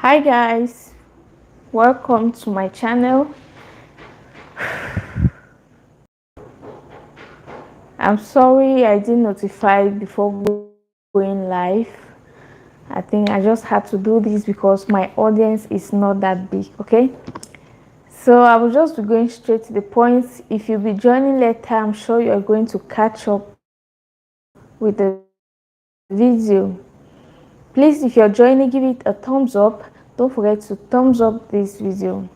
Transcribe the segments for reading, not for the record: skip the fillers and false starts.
Hi guys, welcome to my channel. I'm sorry I didn't notify before going live. I think I just had to do this because my audience is not that big, okay? So I will just be going straight to the point. If you'll be joining later, I'm sure you're going to catch up with the video. Please, if you're joining, give it a thumbs up. Don't forget to thumbs up this video.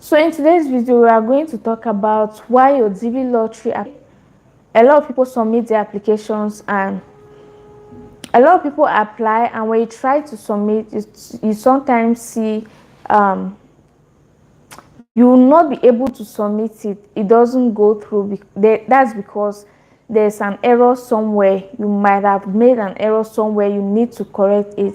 So in today's video, we are going to talk about why your DV lottery. A lot of people submit their applications and a lot of people apply, and when you try to submit, you sometimes see um, you will not be able to submit it. It doesn't go through. That's because there's an error somewhere. You might have made an error somewhere. You need to correct it.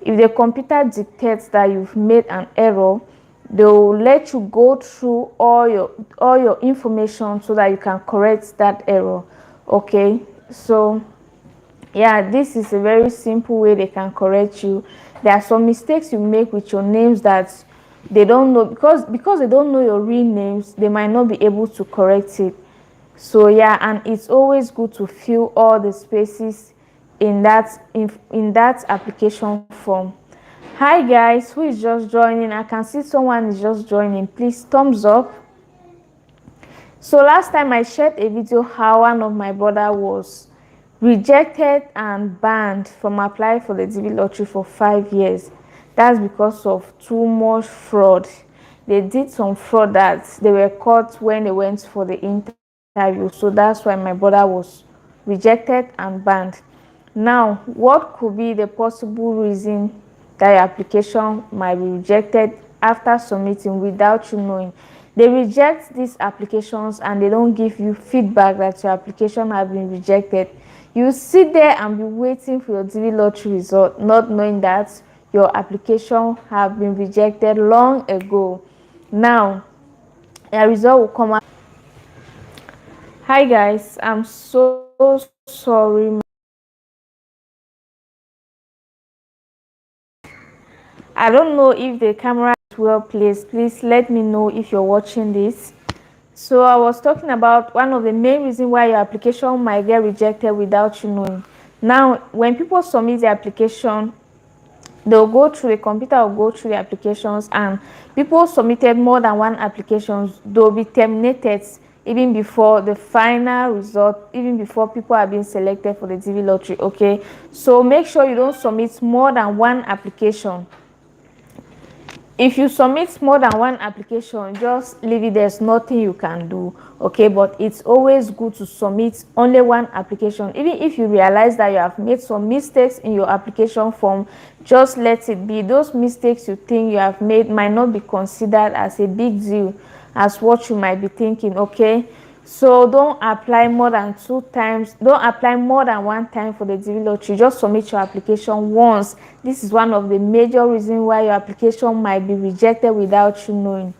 If the computer dictates that you've made an error, they'll let you go through all your information so that you can correct that error. Okay, so yeah, this is a very simple way they can correct you. There are some mistakes you make with your names that they don't know, because they don't know your real names, they might not be able to correct it. So yeah, and it's always good to fill all the spaces in that application form. Hi guys, who is just joining? I can see someone is just joining. Please thumbs up. So last time I shared a video how one of my brother was rejected and banned from applying for the DB lottery for 5 years. That's because of too much fraud. They did some fraud that they were caught when they went for the interview. So that's why my brother was rejected and banned. Now, what could be the possible reason that your application might be rejected after submitting without you knowing? They reject these applications and they don't give you feedback that your application has been rejected. You sit there and be waiting for your DV lottery result, not knowing that your application have been rejected long ago. Now, your result will come out. Hi guys, I'm so sorry. I don't know if the camera is well placed. Please let me know if you're watching this. So I was talking about one of the main reasons why your application might get rejected without you knowing. Now, when people submit the application, they'll go through the computer will go through the applications, and people submitted more than one applications, they'll be terminated even before the final result, even before people are being selected for the DV lottery. Okay, so make sure you don't submit more than one application. If you submit more than one application, just leave it. There's nothing you can do. Okay, but it's always good to submit only one application. Even if you realize that you have made some mistakes in your application form, just let it be. Those mistakes you think you have made might not be considered as a big deal as what you might be thinking. Okay, so don't apply more than 2 times, don't apply more than one time for the DV lottery. Just submit your application once. This is one of the major reasons why your application might be rejected without you knowing.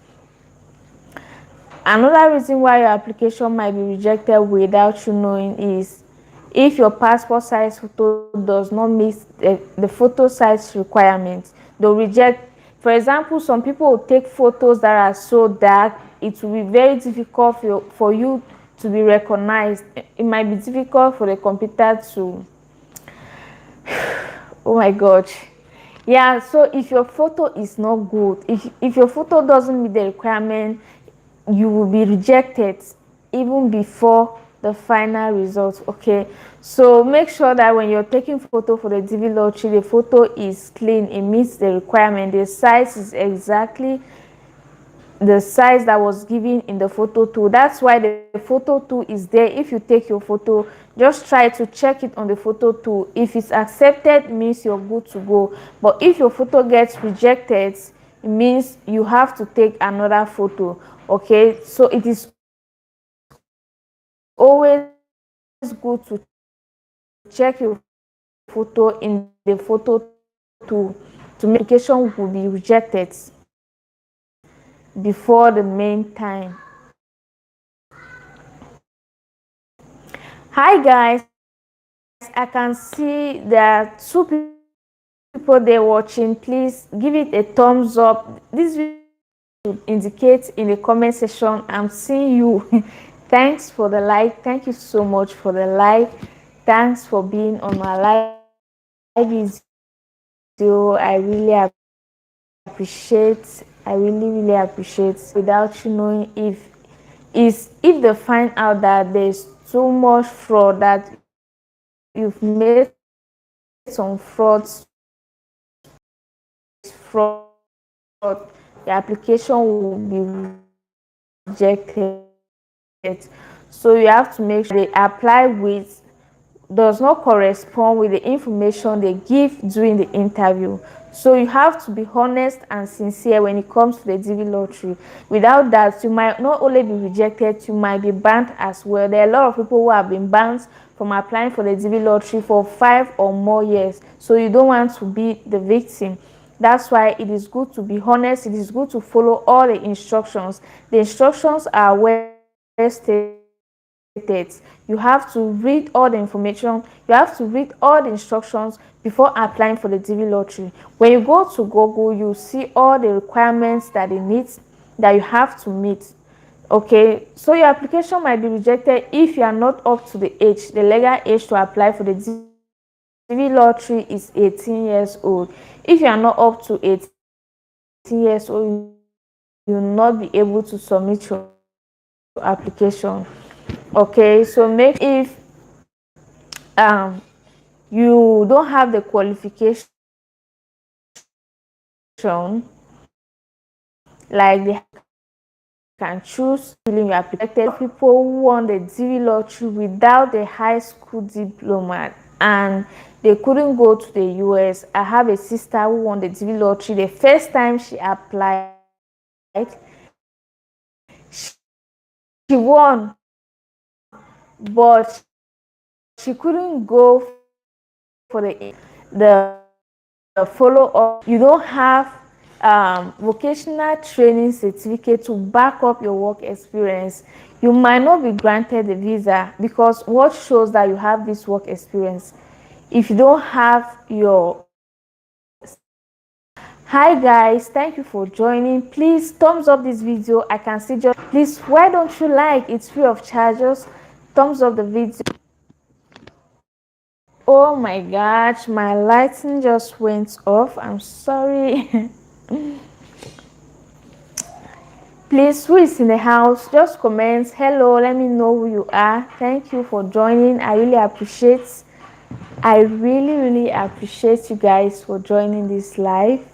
Another reason why your application might be rejected without you knowing is if your passport size photo does not meet the photo size requirements. They'll reject. For example, some people will take photos that are so dark, it will be very difficult for you to be recognized. It might be difficult for the computer to, oh my god. Yeah, so if your photo is not good, if your photo doesn't meet the requirement, you will be rejected even before the final results. Okay, so make sure that when you're taking photo for the DV lottery, the photo is clean, it meets the requirement, the size is exactly the size that was given in the photo tool. That's why the photo tool is there. If you take your photo, just try to check it on the photo tool. If it's accepted, it means you're good to go. But if your photo gets rejected, it means you have to take another photo. Okay, so it is always good to check your photo in the photo tool to make application will be rejected before the main time. Hi guys, I can see there are two people there watching, please give it a thumbs up. This video should indicate in the comment section I'm seeing you. Thanks for the like. Thank you so much for the like. Thanks for being on my live video. I really appreciate. I really appreciate. Without you knowing, if they find out that there's too much fraud, that you've made some fraud, the application will be rejected. So you have to make sure they apply with does not correspond with the information they give during the interview. So you have to be honest and sincere when it comes to the DV lottery. Without that, you might not only be rejected, you might be banned as well. There are a lot of people who have been banned from applying for the DV lottery for 5 or more years. So you don't want to be the victim. That's why it is good to be honest. It is good to follow all the instructions. The instructions are well stated. You have to read all the information, you have to read all the instructions before applying for the DV lottery. When you go to Google, you see all the requirements that they need, that you have to meet. Okay, so your application might be rejected if you are not up to the age. The legal age to apply for the DV lottery is 18 years old. If you are not up to 18 years old, you will not be able to submit your application. Okay, so make if you don't have the qualification, like they can choose filling your application. People who won the DV lottery without the high school diploma and they couldn't go to the US. I have a sister who won the DV lottery. The first time she applied, she won, but she couldn't go for the follow up. You don't have vocational training certificate to back up your work experience. You might not be granted the visa, because what shows that you have this work experience if you don't have your. Hi guys, thank you for joining. Please thumbs up this video. I can see just please, why don't you like? It's free of charges. Thumbs up the video. Oh my gosh, my lighting just went off. I'm sorry. Please, who is in the house, just comment hello, let me know who you are. Thank you for joining. I really appreciate you guys for joining this live.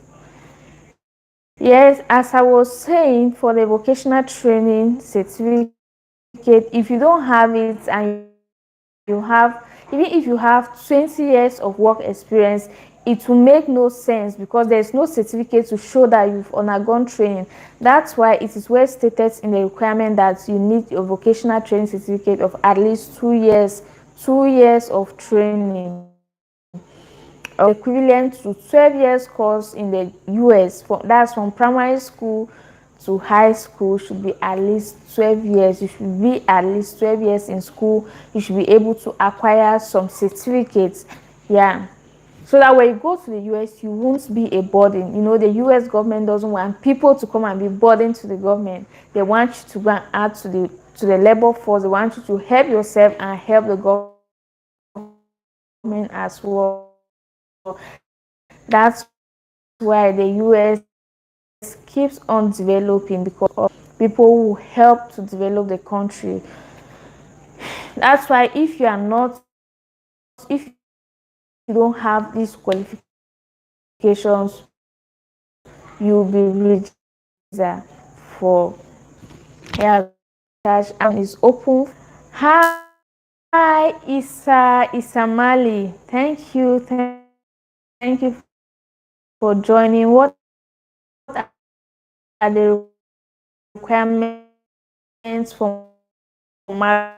Yes, as I was saying, for the vocational training certificate, if you don't have it and you have, even if you have 20 years of work experience, it will make no sense, because there's no certificate to show that you've undergone training. That's why it is well stated in the requirement that you need a vocational training certificate of at least 2 years of training, equivalent to 12 years course in the US. That's from primary school to high school, should be at least 12 years. You should be at least 12 years in school. You should be able to acquire some certificates. Yeah, so that when you go to the US, you won't be a burden. You know, the US government doesn't want people to come and be burden to the government. They want you to go and add to the labor force. They want you to help yourself and help the government as well. That's why the US keeps on developing, because of people who help to develop the country. That's why if you don't have these qualifications, you'll be rejected for. Yeah, and is open. Hi Isamali, thank you for joining. What are the requirements for married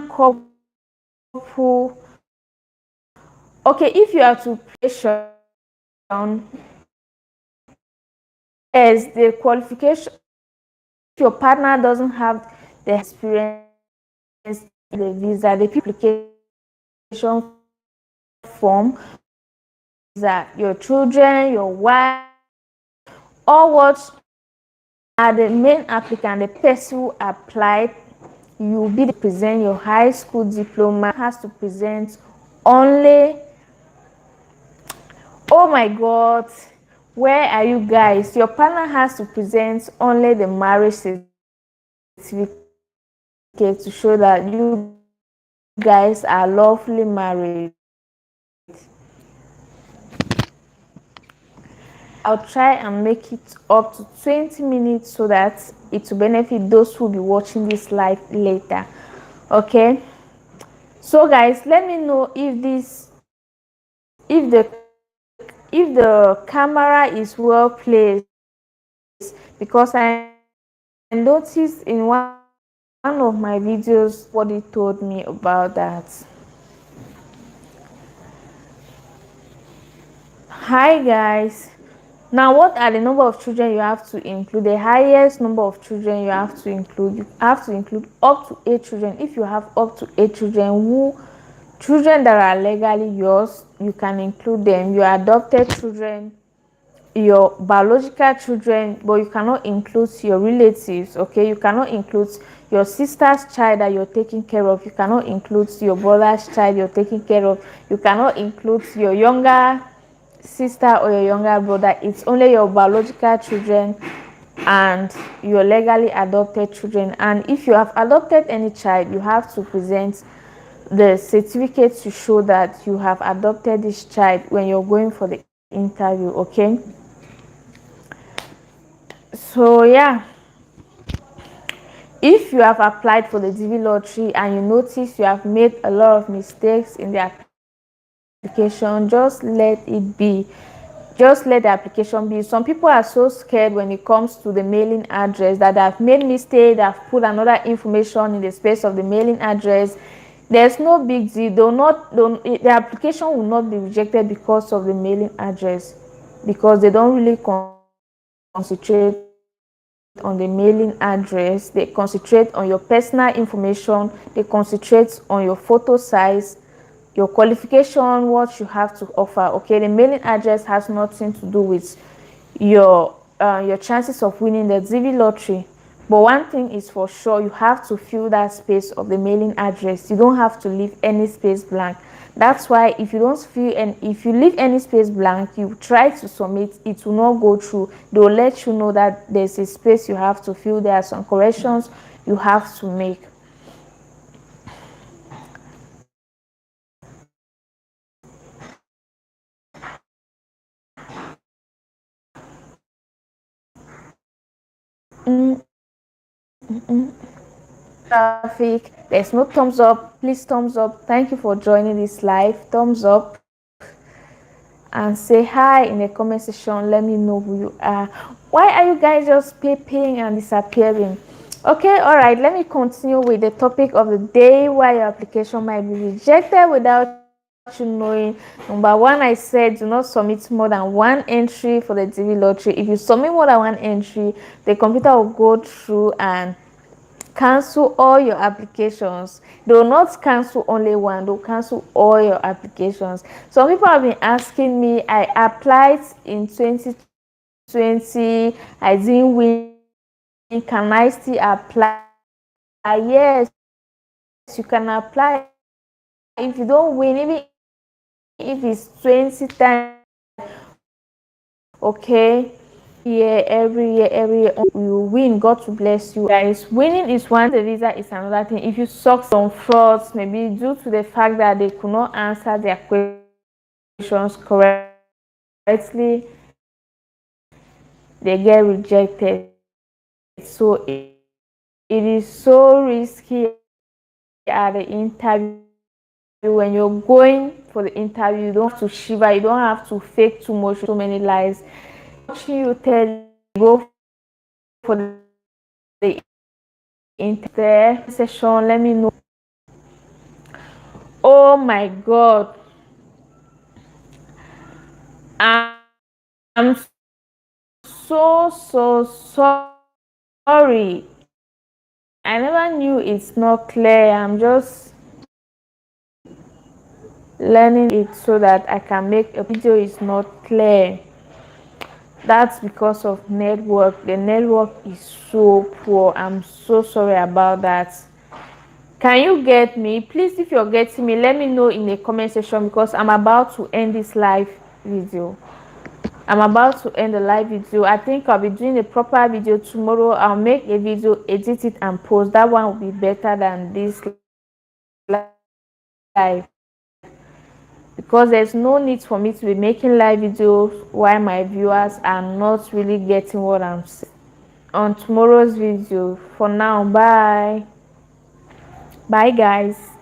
couple? Okay, if you are to patient, as the qualification, if your partner doesn't have the experience, the visa, the application form that your children, your wife, all what are the main applicant, the person who applied. You will be the present your high school diploma, has to present only, oh my god, where are you guys? Your partner has to present only the marriage certificate to show that you guys are lawfully married. I'll try and make it up to 20 minutes so that it will benefit those who will be watching this live later. Okay, so guys, let me know if this, if the camera is well placed, because I noticed in one of my videos what it told me about that. Hi guys, now what are the number of children you have to include? The highest number of children you have to include up to 8 children. If you have up to 8 children, children that are legally yours, you can include them. Your adopted children, your biological children, but you cannot include your relatives. Okay, you cannot include your sister's child that you're taking care of. You cannot include your brother's child you're taking care of. You cannot include your younger sister or your younger brother. It's only your biological children and your legally adopted children. And if you have adopted any child, you have to present the certificate to show that you have adopted this child when you're going for the interview. Okay, so yeah, if you have applied for the DV lottery and you notice you have made a lot of mistakes in the application, just let it be. Just let the application be. Some people are so scared when it comes to the mailing address that they have made mistake, they have put another information in the space of the mailing address. There's no big deal. The application will not be rejected because of the mailing address, because they don't really concentrate on the mailing address. They concentrate on your personal information, they concentrate on your photo size, your qualification, what you have to offer. Okay, the mailing address has nothing to do with your chances of winning the DV lottery. But one thing is for sure, you have to fill that space of the mailing address. You don't have to leave any space blank. That's why if you don't fill, and if you leave any space blank, you try to submit, it will not go through. They'll let you know that there's a space you have to fill. There are some corrections you have to make. Traffic, there's no thumbs up. Please thumbs up. Thank you for joining this live. Thumbs up and say hi in the comment section. Let me know who you are. Why are you guys just peeping and disappearing? Okay, all right, let me continue with the topic of the day, why your application might be rejected without you knowing. Number one, I said do not submit more than one entry for the DV lottery. If you submit more than one entry, the computer will go through and cancel all your applications. They will not cancel only one, they'll cancel all your applications. Some people have been asking me, I applied in 2020, I didn't win, can I still apply? Yes, you can apply. If you don't win, even if it's 20 times, okay, every year you win, God to bless you guys. Winning is one, the visa is another thing. If you suck some frauds, maybe due to the fact that they could not answer their questions correctly, they get rejected. So it is so risky at the interview. When you're going for the interview, you don't have to shiver, you don't have to fake too much, so many lies. Watching you tell, go for the interview session, let me know. Oh my god, I'm so sorry. I never knew it's not clear. I'm just learning it so that I can make a video is not clear. That's because of network. The network is so poor. I'm so sorry about that. Can you get me? Please, if you're getting me, let me know in the comment section, because I'm about to end this live video. I'm about to end the live video. I think I'll be doing a proper video tomorrow. I'll make a video, edit it and post. That one will be better than this live, because there's no need for me to be making live videos while my viewers are not really getting what I'm saying. On tomorrow's video. For now, bye guys.